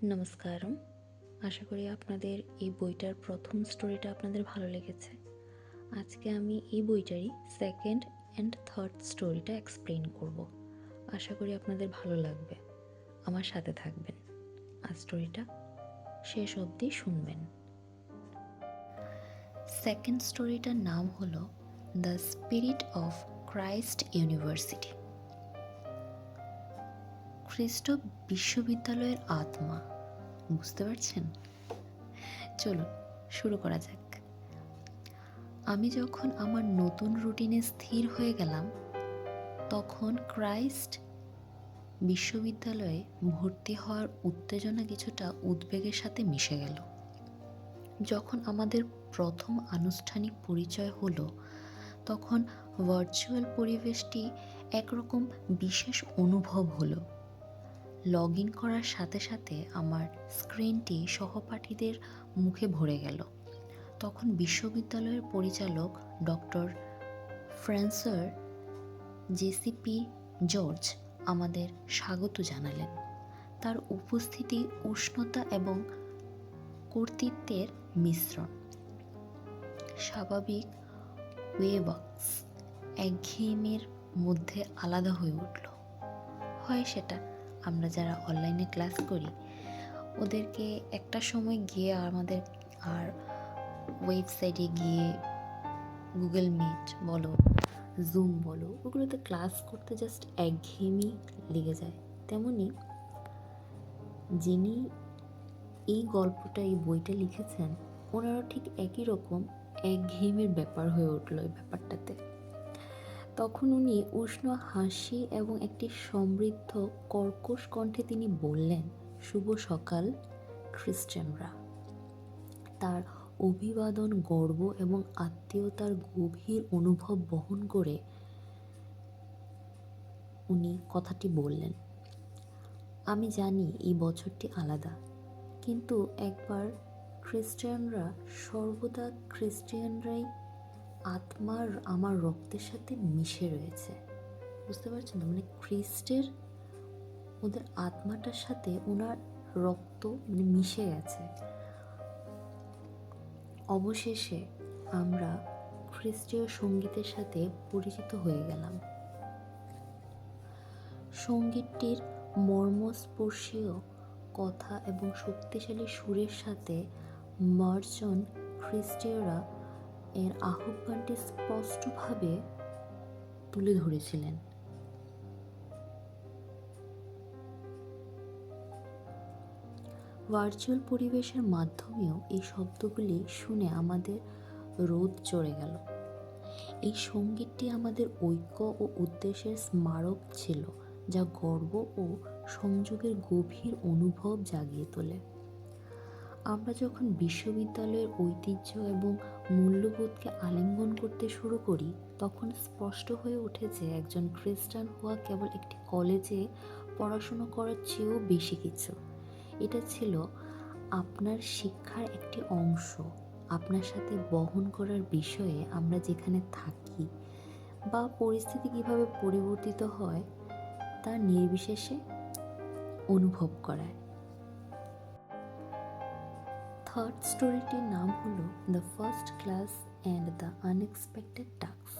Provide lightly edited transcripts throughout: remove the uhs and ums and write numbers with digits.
নমস্কারম। আশা করি আপনাদের এই বইটার প্রথম স্টোরিটা আপনাদের ভালো লেগেছে। আজকে আমি এই বইটারই সেকেন্ড অ্যান্ড থার্ড স্টোরিটা এক্সপ্লেন করব। আশা করি আপনাদের ভালো লাগবে। আমার সাথে থাকবেন আর স্টোরিটা শেষ অবধি শুনবেন। সেকেন্ড স্টোরিটার নাম হলো the spirit of Christ university. খ্রিস্ট বিশ্ববিদ্যালয়ের আত্মা, বুঝতে পারছেন? চলুন শুরু করা যাক। আমি যখন আমার নতুন রুটিনে স্থির হয়ে গেলাম, তখন ক্রাইস্ট বিশ্ববিদ্যালয়ে ভর্তি হওয়ার উত্তেজনা কিছুটা উদ্বেগের সাথে মিশে গেল। যখন আমাদের প্রথম আনুষ্ঠানিক পরিচয় হলো, তখন ভার্চুয়াল পরিবেশটি একরকম বিশেষ অনুভব হলো। লগ ইন করার সাথে সাথে আমার স্ক্রিনটি সহপাঠীদের মুখে ভরে গেল। তখন বিশ্ববিদ্যালয়ের পরিচালক ডক্টর ফ্রান্সার জেসিপি জর্জ আমাদের স্বাগত জানালেন। তার উপস্থিতি উষ্ণতা এবং কর্তৃত্বের মিশ্রণ। স্বাভাবিক ওয়েবক্স একঘেয়েমির মধ্যে আলাদা হয়ে উঠল। হয় সেটা আমরা যারা অনলাইনে ক্লাস করি, ওদেরকে একটা সময় গিয়ে আমাদের আর ওয়েবসাইটে গিয়ে গুগল মিট বলো, জুম বলো, ওগুলোতে ক্লাস করতে জাস্ট একঘেয়েমি লেগে যায়। তেমনি যিনি এই গল্পটা, এই বইটা লিখেছেন, ওনারও ঠিক একই রকম একঘেয়েমির ব্যাপার হয়ে উঠলো এই ব্যাপারটাতে। তখন উনি উষ্ণ হাসি এবং একটি সমৃদ্ধ কর্কশ কণ্ঠে তিনি বললেন, শুভ সকাল খ্রিস্টানরা। তার অভিবাদন গর্ব এবং আত্মীয়তার গভীর অনুভব বহন করে উনি কথাটি বললেন। আমি জানি এই বছরটি আলাদা, কিন্তু একবার খ্রিস্টানরা সর্বদা খ্রিস্টানরাই আত্মার আমার রক্তের সাথে মিশে রয়েছে। বুঝতে পারছেন তো? মানে খ্রিস্টের ওদের আত্মাটার সাথে ওনার রক্ত মিশে গেছে। অবশেষে আমরা খ্রিস্টীয় সঙ্গীতের সাথে পরিচিত হয়ে গেলাম। সঙ্গীতটির মর্মস্পর্শীয় কথা এবং শক্তিশালী সুরের সাথে মার্জন খ্রিস্টীয়রা এর আহ্বানটি স্পষ্টভাবে তুলে ধরেছিলেন। ভার্চুয়াল পরিবেশের মাধ্যমেও এই শব্দগুলি শুনে আমাদের রোদ চড়ে গেল। এই সঙ্গীতটি আমাদের ঐক্য ও উদ্দেশ্যের স্মারক ছিল, যা গর্ব ও সংযোগের গভীর অনুভব জাগিয়ে তোলে। আমরা যখন বিশ্ববিদ্যালয়ের ঐতিহ্য এবং মূল্যবোধকে আলিঙ্গন করতে শুরু করি, তখন স্পষ্ট হয়ে ওঠে যে একজন খ্রিস্টান হওয়া কেবল একটি কলেজে পড়াশুনো করার চেয়েও বেশি কিছু। এটা ছিল আপনার শিক্ষার একটি অংশ, আপনার সাথে বহন করার বিষয়ে আমরা যেখানে থাকি বা পরিস্থিতি কিভাবে পরিবর্তিত হয় তা নির্বিশেষে অনুভব করায়। থার্ড স্টোরিটির নাম হলো the first class and the unexpected task,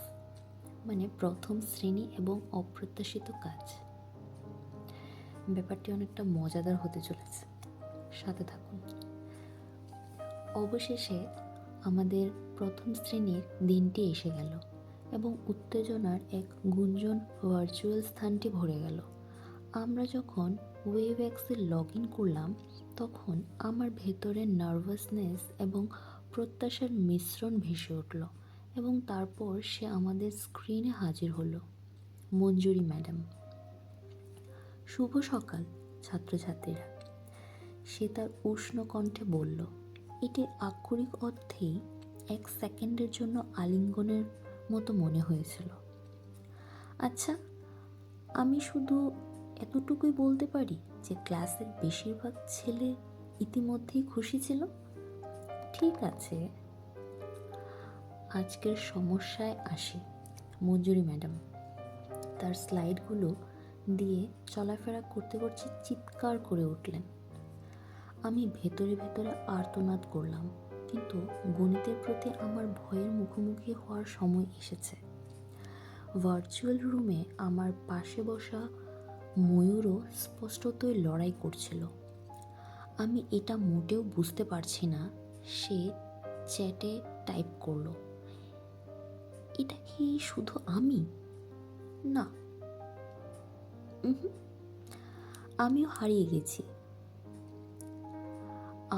মানে প্রথম শ্রেণী এবং অপ্রত্যাশিত কাজ। ব্যাপারটি অনেকটা মজাদার হতে চলেছে, সাথে থাকুন। অবশেষে আমাদের প্রথম শ্রেণীর দিনটি এসে গেল এবং উত্তেজনার এক গুঞ্জন ভার্চুয়াল স্থানটি ভরে গেল। আমরা যখন ওয়েবএক্সে লগ ইন করলাম, তখন আমার ভেতরে নার্ভাসনেস এবং প্রত্যাশার মিশ্রণ ভেসে উঠল এবং তারপর সে আমাদের স্ক্রিনে হাজির হলো। মঞ্জুরি ম্যাডাম। শুভ সকাল ছাত্রছাত্রীরা, সে তার উষ্ণ কণ্ঠে বলল। এটি আক্ষরিক অর্থেই এক সেকেন্ডের জন্য আলিঙ্গনের মতো মনে হয়েছিল। আচ্ছা, আমি শুধু এতটুকুই বলতে পারি যে ক্লাসের বেশিরভাগ ছেলে ইতিমধ্যেই খুশি ছিল। ঠিক আছে, আজকের সমস্যায় আসি। মঞ্জুরি ম্যাডাম তার স্লাইডগুলো দিয়ে চলাফেরা করতে করতে চিৎকার করে উঠলেন। আমি ভেতরে ভেতরে আর্তনাদ করলাম, কিন্তু গণিতের প্রতি আমার ভয়ের মুখোমুখি হওয়ার সময় এসেছে। ভার্চুয়াল রুমে আমার পাশে বসা ময়ূরও স্পষ্টতই লড়াই করছিল। আমি এটা মোটেও বুঝতে পারছি না। সে চ্যাটে টাইপ করলো, এটা কি শুধু আমি? না, উহুম, আমিও হারিয়ে গেছি।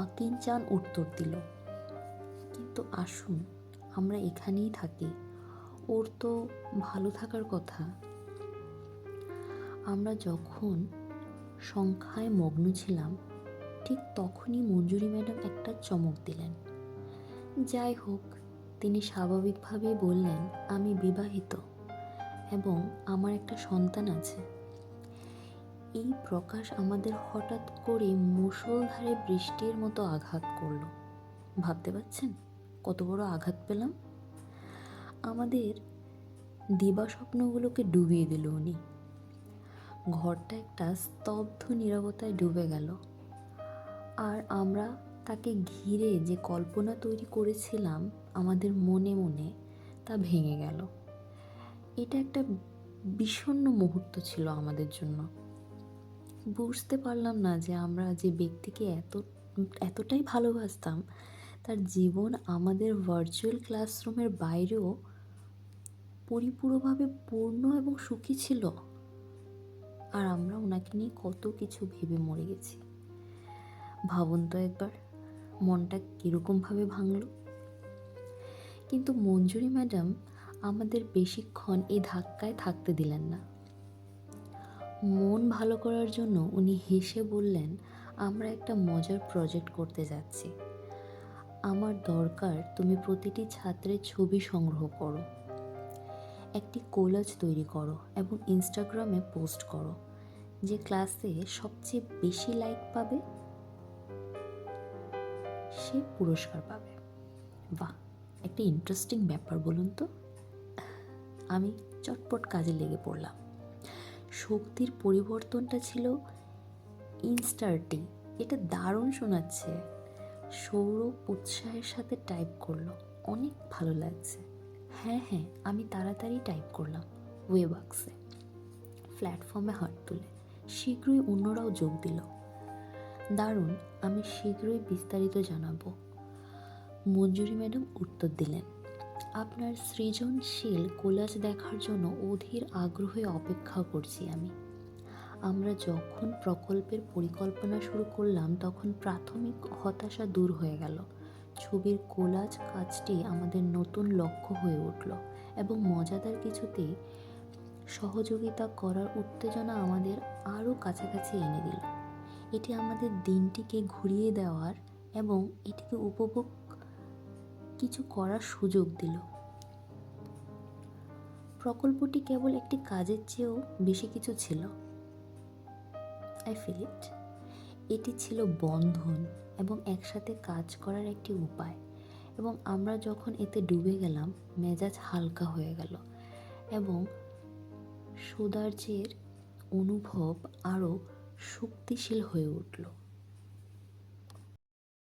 আকিন চান উত্তর দিল, কিন্তু আসুন, আমরা এখানেই থাকি, ওর তো ভালো থাকার কথা। আমরা যখন সংখ্যায় মগ্ন ছিলাম, ঠিক তখনই মঞ্জুরি ম্যাডাম একটা চমক দিলেন। যাই হোক, তিনি স্বাভাবিকভাবেই বললেন, আমি বিবাহিত এবং আমার একটা সন্তান আছে। এই প্রকাশ আমাদের হঠাৎ করে মুষলধারে বৃষ্টির মতো আঘাত করলো। ভাবতে পারছেন কত বড় আঘাত পেলাম? আমাদের দিবা স্বপ্নগুলোকে ডুবিয়ে দিল উনি। ঘরটা একটা স্তব্ধ নীরবতায় ডুবে গেল, আর আমরা তাকে ঘিরে যে কল্পনা তৈরি করেছিলাম আমাদের মনে মনে, তা ভেঙে গেল। এটা একটা বিষণ্ণ মুহূর্ত ছিল আমাদের জন্য। বুঝতে পারলাম না যে আমরা যে ব্যক্তিকে এতটাই ভালোবাসতাম, তার জীবন আমাদের ভার্চুয়াল ক্লাসরুমের বাইরেও পরিপূর্ণভাবে পূর্ণ এবং সুখী ছিল। আর আমরা ওনাকে নিয়ে কত কিছু ভেবে মরে গেছি। ভাবুন তো একবার, মনটা কীরকমভাবে ভাঙল। কিন্তু মঞ্জুরি ম্যাডাম আমাদের বেশিক্ষণ এই ধাক্কায় থাকতে দিলেন না। মন ভালো করার জন্য উনি হেসে বললেন, আমরা একটা মজার প্রজেক্ট করতে যাচ্ছি। আমার দরকার তুমি প্রতিটি ছাত্রের ছবি সংগ্রহ করো, একটি কোলাজ তৈরি করো এবং ইনস্টাগ্রামে পোস্ট করো। যে ক্লাসে সবচেয়ে বেশি লাইক পাবে সে পুরস্কার পাবে। বাহ, একটা ইন্টারেস্টিং ব্যাপার বলুন তো। আমি চটপট কাজে লেগে পড়লাম। শক্তির পরিবর্তনটা ছিল ইনস্টার্টিং। এটা দারুণ শোনাচ্ছে। সৌরভ উৎসাহের সাথে টাইপ করলো, অনেক ভালো লাগছে। হ্যাঁ হ্যাঁ, আমি তাড়াতাড়ি টাইপ করলাম ওয়েবওয়ার্কসে, প্ল্যাটফর্মে হাত তুলে। শীঘ্রই অন্যরাও যোগ দিল। দারুণ, আমি শীঘ্রই বিস্তারিত জানাবো। মঞ্জুরি ম্যাডাম উত্তর দিলেন, আপনার সৃজনশীল কোলাজ দেখার জন্য অধীর আগ্রহে অপেক্ষা করছি আমি। আমরা যখন প্রকল্পের পরিকল্পনা শুরু করলাম তখন প্রাথমিক হতাশা দূর হয়ে গেল। ছবির কোলাজ কাজটি আমাদের নতুন লক্ষ্য হয়ে উঠল এবং মজাদার কিছুতেই সহযোগিতা করার উত্তেজনা আমাদের আরও কাছাকাছি এনে দিল। এটি আমাদের দিনটিকে ঘুরিয়ে দেওয়ার এবং এটিকে উপভোগ কিছু করার সুযোগ দিল। প্রকল্পটি কেবল একটি কাজের চেয়েও বেশি কিছু ছিল। I feel it. এটি ছিল বন্ধন এবং একসাথে কাজ করার একটি উপায়। এবং আমরা যখন এতে ডুবে গেলাম, মেজাজ হালকা হয়ে গেল এবং সৌন্দর্যের অনুভব আরও শক্তিশীল হয়ে উঠল।